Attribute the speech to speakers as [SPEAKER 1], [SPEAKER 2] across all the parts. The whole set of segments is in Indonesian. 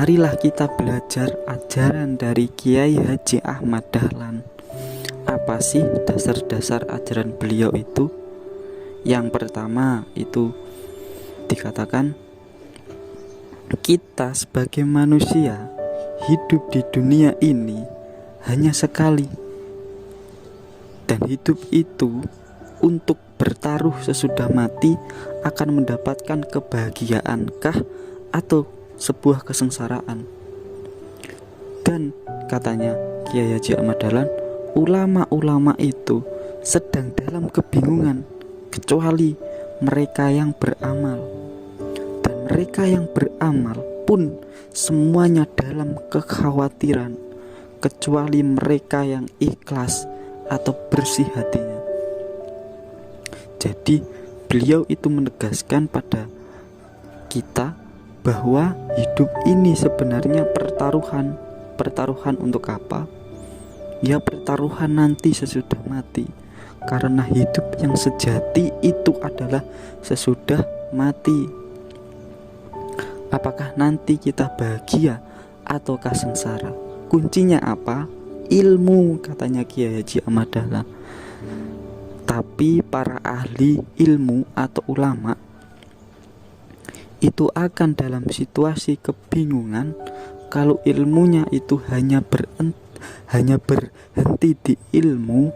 [SPEAKER 1] marilah kita belajar ajaran dari Kiai Haji Ahmad Dahlan. Apa sih dasar-dasar ajaran beliau itu? Yang pertama itu dikatakan, kita sebagai manusia hidup di dunia ini hanya sekali, dan hidup itu untuk bertaruh sesudah mati akan mendapatkan kebahagiaankah atau sebuah kesengsaraan. Dan katanya Kiai Haji Ahmad Dahlan, ulama-ulama itu sedang dalam kebingungan kecuali mereka yang beramal, dan mereka yang beramal pun semuanya dalam kekhawatiran kecuali mereka yang ikhlas atau bersih hatinya. Jadi beliau itu menegaskan pada kita bahwa hidup ini sebenarnya pertaruhan. Pertaruhan untuk apa? Ya pertaruhan nanti sesudah mati. Karena hidup yang sejati itu adalah sesudah mati. Apakah nanti kita bahagia ataukah sengsara? Kuncinya apa? Ilmu, katanya Kiai Haji Ahmad Dahlan. Tapi para ahli ilmu atau ulama itu akan dalam situasi kebingungan kalau ilmunya itu hanya berhenti di ilmu,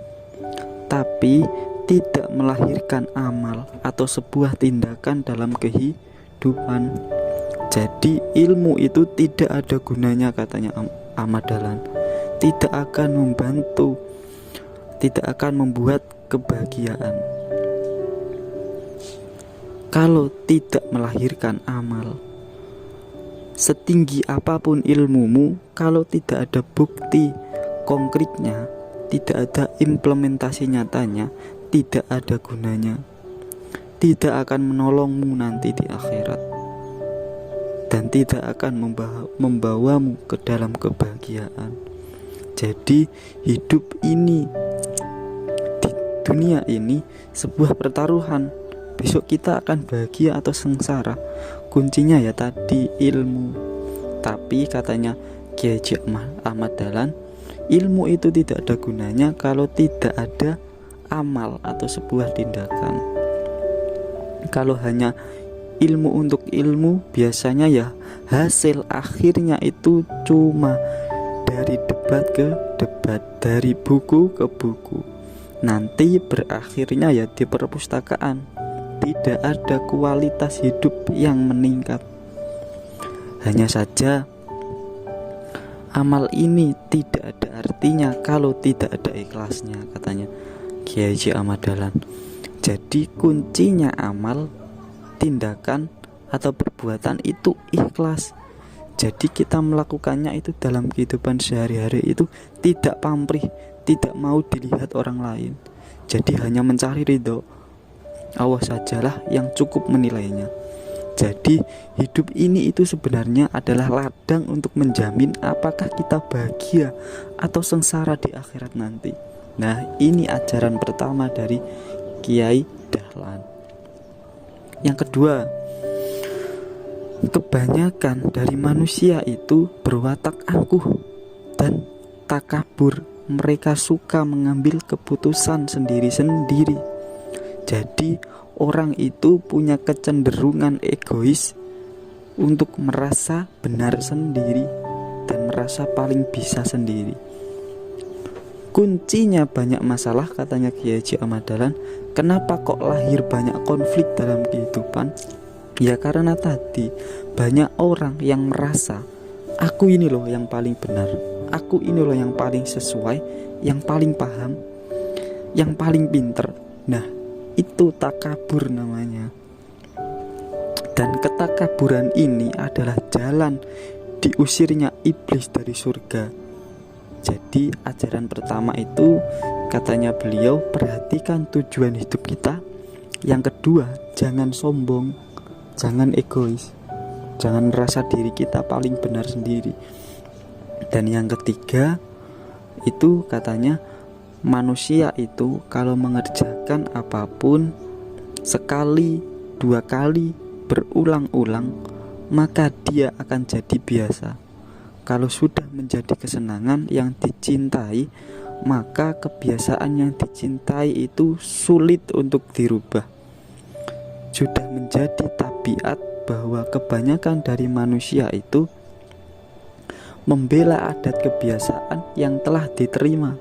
[SPEAKER 1] tapi tidak melahirkan amal atau sebuah tindakan dalam kehidupan. Jadi ilmu itu tidak ada gunanya, katanya Ahmad Dahlan. Tidak akan membantu, tidak akan membuat kebahagiaan kalau tidak melahirkan amal. Setinggi apapun ilmumu, kalau tidak ada bukti konkretnya, tidak ada implementasi nyatanya, tidak ada gunanya. Tidak akan menolongmu nanti di akhirat, dan tidak akan membawamu ke dalam kebahagiaan. Jadi hidup ini, di dunia ini, sebuah pertaruhan. Besok kita akan bahagia atau sengsara. Kuncinya ya tadi ilmu. Tapi katanya Kiai Haji Ahmad Dahlan, ilmu itu tidak ada gunanya kalau tidak ada amal atau sebuah tindakan. Kalau hanya ilmu untuk ilmu, biasanya ya hasil akhirnya itu cuma dari debat ke debat, dari buku ke buku. Nanti berakhirnya ya di perpustakaan. Tidak ada kualitas hidup yang meningkat. Hanya saja amal ini tidak ada artinya kalau tidak ada ikhlasnya, katanya Kiai Haji Ahmad Dahlan. Jadi kuncinya amal, tindakan atau perbuatan itu ikhlas. Jadi kita melakukannya itu dalam kehidupan sehari-hari itu tidak pamrih, tidak mau dilihat orang lain. Jadi hanya mencari ridho Allah sajalah yang cukup menilainya. Jadi hidup ini itu sebenarnya adalah ladang untuk menjamin apakah kita bahagia atau sengsara di akhirat nanti. Nah, ini ajaran pertama dari Kiai Dahlan. Yang kedua, kebanyakan dari manusia itu berwatak angkuh dan takabur. Mereka suka mengambil keputusan sendiri-sendiri. Jadi orang itu punya kecenderungan egois untuk merasa benar sendiri dan merasa paling bisa sendiri. Kuncinya banyak masalah, katanya Kiai Haji Ahmad Dahlan. Kenapa kok lahir banyak konflik dalam kehidupan? Ya karena tadi banyak orang yang merasa aku ini loh yang paling benar, aku ini loh yang paling sesuai, yang paling paham, yang paling pinter. Nah, itu takabur namanya. Dan ketakaburan ini adalah jalan diusirnya iblis dari surga. Jadi ajaran pertama itu, katanya beliau, perhatikan tujuan hidup kita. Yang kedua, jangan sombong, jangan egois, jangan merasa diri kita paling benar sendiri. Dan yang ketiga itu katanya, manusia itu kalau mengerjakan apapun sekali, dua kali, berulang-ulang, maka dia akan jadi biasa. Kalau sudah menjadi kesenangan yang dicintai, maka kebiasaan yang dicintai itu sulit untuk dirubah. Sudah menjadi tabiat bahwa kebanyakan dari manusia itu membela adat kebiasaan yang telah diterima,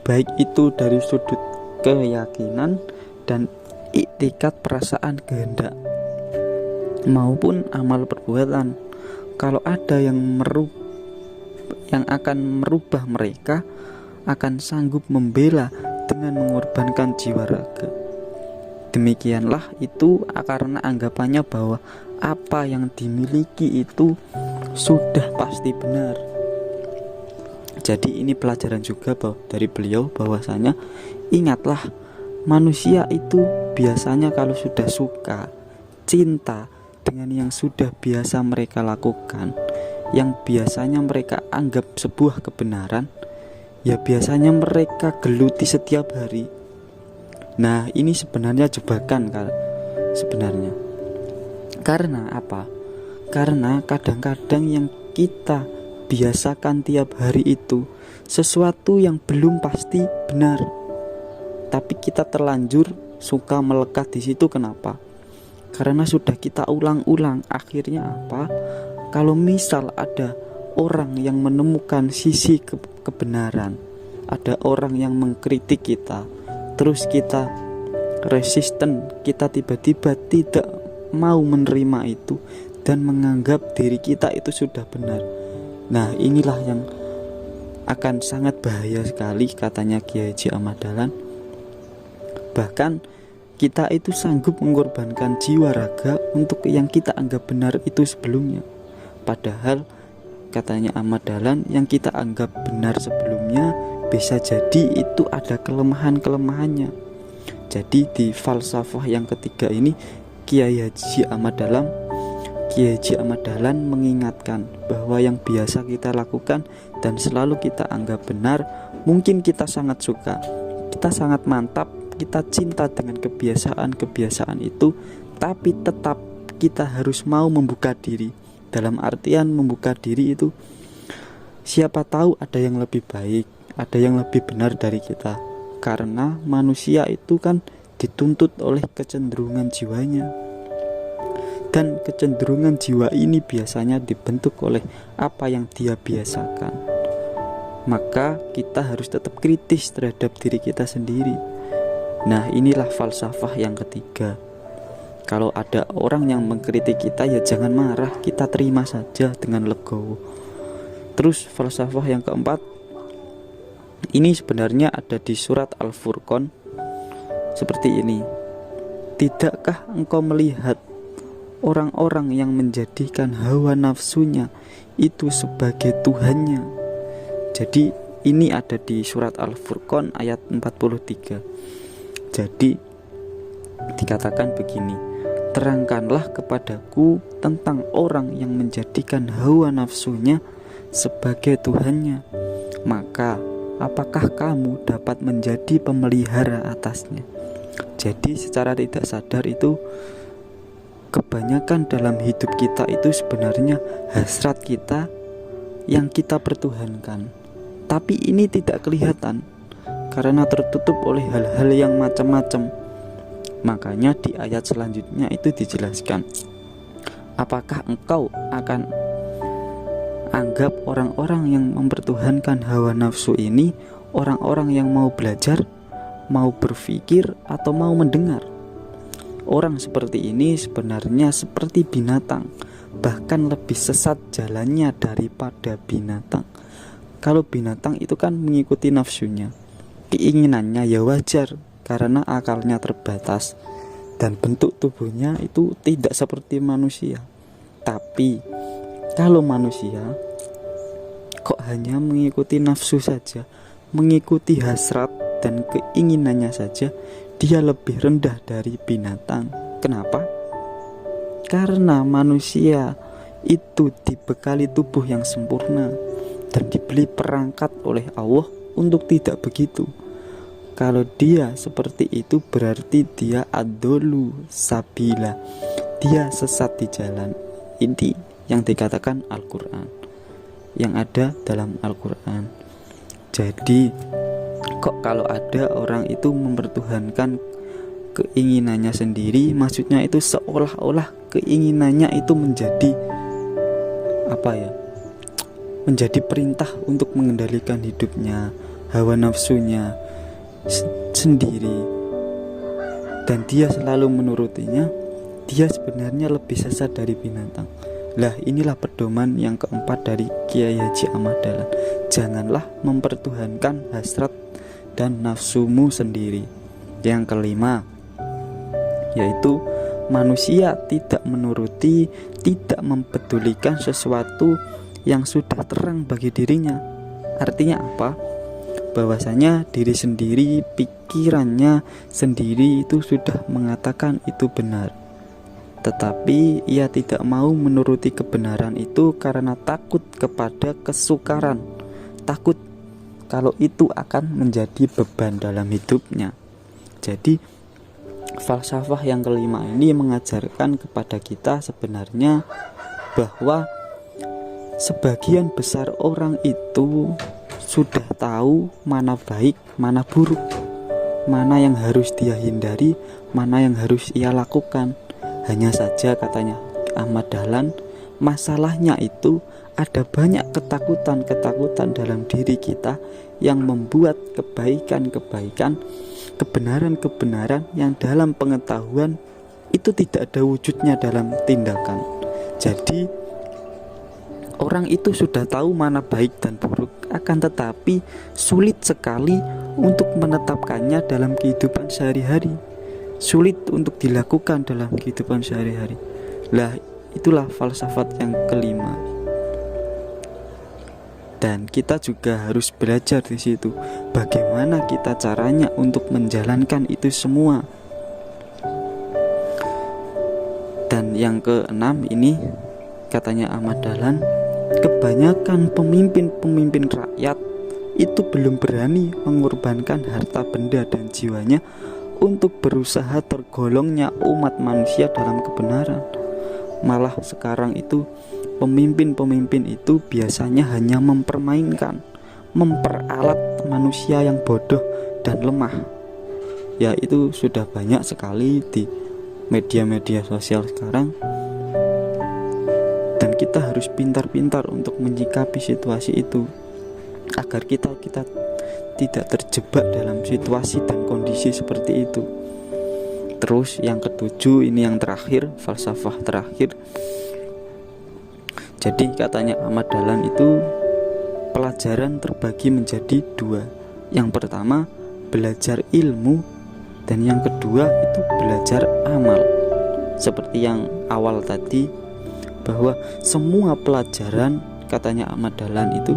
[SPEAKER 1] baik itu dari sudut keyakinan dan iktikat perasaan kehendak maupun amal perbuatan. Kalau ada yang akan merubah mereka, akan sanggup membela dengan mengorbankan jiwa raga. Demikianlah itu karena anggapannya bahwa apa yang dimiliki itu sudah pasti benar. Jadi ini pelajaran juga dari beliau bahwasanya ingatlah, manusia itu biasanya kalau sudah suka, cinta dengan yang sudah biasa mereka lakukan, yang biasanya mereka anggap sebuah kebenaran, ya biasanya mereka geluti setiap hari. Nah, ini sebenarnya jebakan sebenarnya. Karena apa? Karena kadang-kadang yang kita biasakan tiap hari itu sesuatu yang belum pasti benar, tapi kita terlanjur suka melekat di situ. Kenapa? Karena sudah kita ulang-ulang. Akhirnya apa? Kalau misal ada orang yang menemukan sisi kebenaran, ada orang yang mengkritik kita, terus kita resisten, kita tiba-tiba tidak mau menerima itu dan menganggap diri kita itu sudah benar. Nah, inilah yang akan sangat bahaya sekali, katanya Kiai Haji Ahmad Dahlan. Bahkan kita itu sanggup mengorbankan jiwa raga untuk yang kita anggap benar itu sebelumnya. Padahal katanya Ahmad Dahlan, yang kita anggap benar sebelumnya bisa jadi itu ada kelemahan-kelemahannya. Jadi di falsafah yang ketiga ini Kiai Haji Ahmad Dahlan mengingatkan bahwa yang biasa kita lakukan dan selalu kita anggap benar, mungkin kita sangat suka, kita sangat mantap, kita cinta dengan kebiasaan-kebiasaan itu, tapi tetap kita harus mau membuka diri. Dalam artian membuka diri itu, siapa tahu ada yang lebih baik, ada yang lebih benar dari kita. Karena manusia itu kan dituntut oleh kecenderungan jiwanya, dan kecenderungan jiwa ini biasanya dibentuk oleh apa yang dia biasakan. Maka kita harus tetap kritis terhadap diri kita sendiri. Nah, inilah falsafah yang ketiga. Kalau ada orang yang mengkritik kita, ya jangan marah, kita terima saja dengan legowo. Terus falsafah yang keempat, ini sebenarnya ada di surat Al-Furqan seperti ini. Tidakkah engkau melihat orang-orang yang menjadikan hawa nafsunya itu sebagai Tuhannya? Jadi ini ada di surat Al-Furqan ayat 43. Jadi dikatakan begini, terangkanlah kepadaku tentang orang yang menjadikan hawa nafsunya sebagai Tuhannya, maka apakah kamu dapat menjadi pemelihara atasnya? Jadi secara tidak sadar itu kebanyakan dalam hidup kita itu sebenarnya hasrat kita yang kita pertuhankan, tapi ini tidak kelihatan karena tertutup oleh hal-hal yang macam-macam. Makanya di ayat selanjutnya itu dijelaskan, apakah engkau akan anggap orang-orang yang mempertuhankan hawa nafsu ini orang-orang yang mau belajar, mau berpikir, atau mau mendengar? Orang seperti ini sebenarnya seperti binatang, bahkan lebih sesat jalannya daripada binatang. Kalau binatang itu kan mengikuti nafsunya, keinginannya ya wajar karena akalnya terbatas dan bentuk tubuhnya itu tidak seperti manusia. Tapi kalau manusia kok hanya mengikuti nafsu saja, mengikuti hasrat dan keinginannya saja, dia lebih rendah dari binatang. Kenapa? Karena manusia itu dibekali tubuh yang sempurna dan diberi perangkat oleh Allah untuk tidak begitu. Kalau dia seperti itu berarti dia adolu sabila, dia sesat di jalan. Ini yang dikatakan Al-Quran, yang ada dalam Al-Quran. Jadi kok kalau ada orang itu mempertuhankan keinginannya sendiri, maksudnya itu seolah-olah keinginannya itu menjadi menjadi perintah untuk mengendalikan hidupnya, hawa nafsunya sendiri, dan dia selalu menurutinya, dia sebenarnya lebih sesat dari binatang. Lah, inilah pedoman yang keempat dari Kiai Haji Ahmad Dahlan. Janganlah mempertuhankan hasrat dan nafsumu sendiri. Yang kelima, yaitu manusia tidak menuruti, tidak mempedulikan sesuatu yang sudah terang bagi dirinya. Artinya apa? Bahwasanya diri sendiri, pikirannya sendiri itu sudah mengatakan itu benar, tetapi ia tidak mau menuruti kebenaran itu karena takut kepada kesukaran, takut kalau itu akan menjadi beban dalam hidupnya. Jadi falsafah yang kelima ini mengajarkan kepada kita sebenarnya bahwa sebagian besar orang itu sudah tahu mana baik, mana buruk, mana yang harus dia hindari, mana yang harus ia lakukan. Hanya saja, katanya Ahmad Dahlan, masalahnya itu ada banyak ketakutan-ketakutan dalam diri kita yang membuat kebaikan-kebaikan, kebenaran-kebenaran yang dalam pengetahuan itu tidak ada wujudnya dalam tindakan. Jadi orang itu sudah tahu mana baik dan buruk, akan tetapi sulit sekali untuk menetapkannya dalam kehidupan sehari-hari, sulit untuk dilakukan dalam kehidupan sehari-hari. Lah, itulah falsafat yang kelima. Dan kita juga harus belajar di situ bagaimana kita caranya untuk menjalankan itu semua. Dan yang keenam ini, katanya Ahmad Dahlan, kebanyakan pemimpin-pemimpin rakyat itu belum berani mengorbankan harta benda dan jiwanya untuk berusaha tergolongnya umat manusia dalam kebenaran. Malah sekarang itu pemimpin-pemimpin itu biasanya hanya mempermainkan, memperalat manusia yang bodoh dan lemah. Ya, itu sudah banyak sekali di media-media sosial sekarang. Dan kita harus pintar-pintar untuk menyikapi situasi itu agar kita tidak terjebak dalam situasi dan kondisi seperti itu. Terus yang ketujuh, ini yang terakhir, falsafah terakhir. Jadi katanya Ahmad Dahlan itu pelajaran terbagi menjadi dua. Yang pertama belajar ilmu, dan yang kedua itu belajar amal. Seperti yang awal tadi, bahwa semua pelajaran, katanya Ahmad Dahlan, itu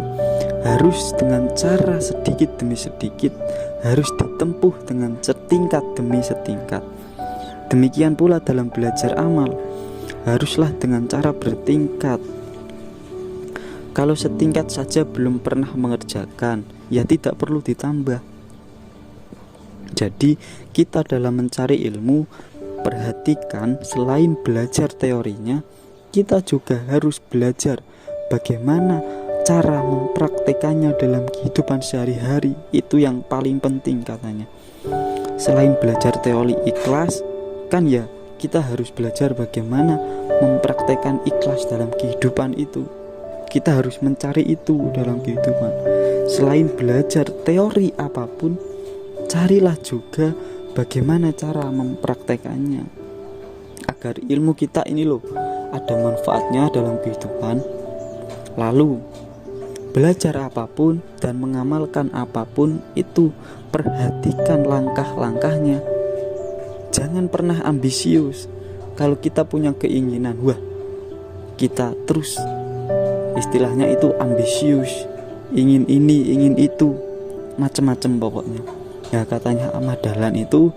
[SPEAKER 1] harus dengan cara sedikit demi sedikit, harus ditempuh dengan setingkat demi setingkat. Demikian pula dalam belajar amal, haruslah dengan cara bertingkat. Kalau setingkat saja belum pernah mengerjakan, ya tidak perlu ditambah. Jadi kita dalam mencari ilmu, perhatikan selain belajar teorinya, kita juga harus belajar bagaimana cara mempraktekannya dalam kehidupan sehari-hari. Itu yang paling penting katanya. Selain belajar teori ikhlas, kan ya kita harus belajar bagaimana mempraktekkan ikhlas dalam kehidupan itu. Kita harus mencari itu dalam kehidupan. Selain belajar teori apapun, carilah juga bagaimana cara mempraktekannya, agar ilmu kita ini loh ada manfaatnya dalam kehidupan. Lalu belajar apapun dan mengamalkan apapun itu, perhatikan langkah-langkahnya. Jangan pernah ambisius. Kalau kita punya keinginan, wah, kita terus istilahnya itu ambisius, ingin ini, ingin itu, macam-macam pokoknya. Ya, katanya Ahmad Dahlan itu,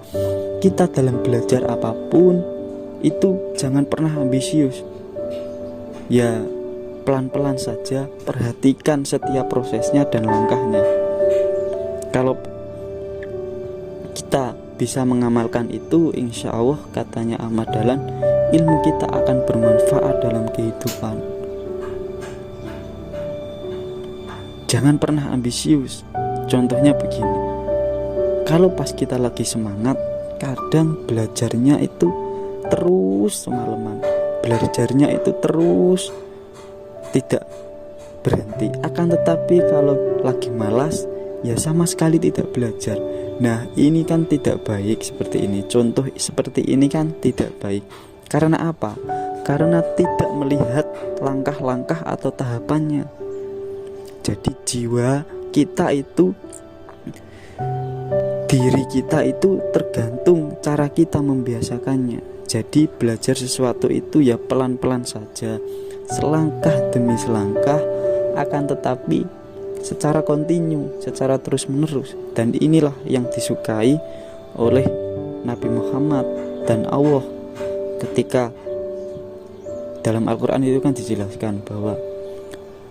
[SPEAKER 1] kita dalam belajar apapun itu jangan pernah ambisius. Ya, pelan-pelan saja, perhatikan setiap prosesnya dan langkahnya. Kalau kita bisa mengamalkan itu, insya Allah, katanya Ahmad Dahlan, ilmu kita akan bermanfaat dalam kehidupan. Jangan pernah ambisius. Contohnya begini, kalau pas kita lagi semangat, kadang belajarnya itu terus semalaman, belajarnya itu terus tidak berhenti. Akan tetapi kalau lagi malas, ya sama sekali tidak belajar. Nah, ini kan tidak baik seperti ini. Contoh seperti ini kan tidak baik. Karena apa? Karena tidak melihat langkah-langkah atau tahapannya. Jadi jiwa kita itu, diri kita itu tergantung cara kita membiasakannya. Jadi belajar sesuatu itu ya pelan-pelan saja, selangkah demi selangkah, akan tetapi secara kontinu, secara terus-menerus. Dan inilah yang disukai oleh Nabi Muhammad dan Allah ketika dalam Al-Quran itu kan dijelaskan bahwa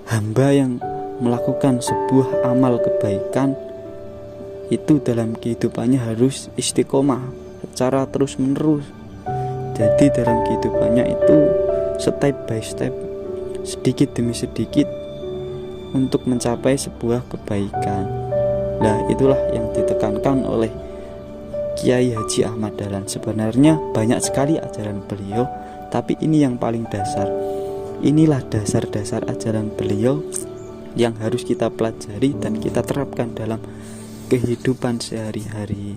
[SPEAKER 1] hamba yang melakukan sebuah amal kebaikan itu dalam kehidupannya harus istiqomah secara terus-menerus. Jadi dalam kehidupannya itu step by step, sedikit demi sedikit untuk mencapai sebuah kebaikan. Nah, itulah yang ditekankan oleh Kiai Haji Ahmad Dahlan. Sebenarnya banyak sekali ajaran beliau, tapi ini yang paling dasar. Inilah dasar-dasar ajaran beliau yang harus kita pelajari dan kita terapkan dalam kehidupan sehari-hari.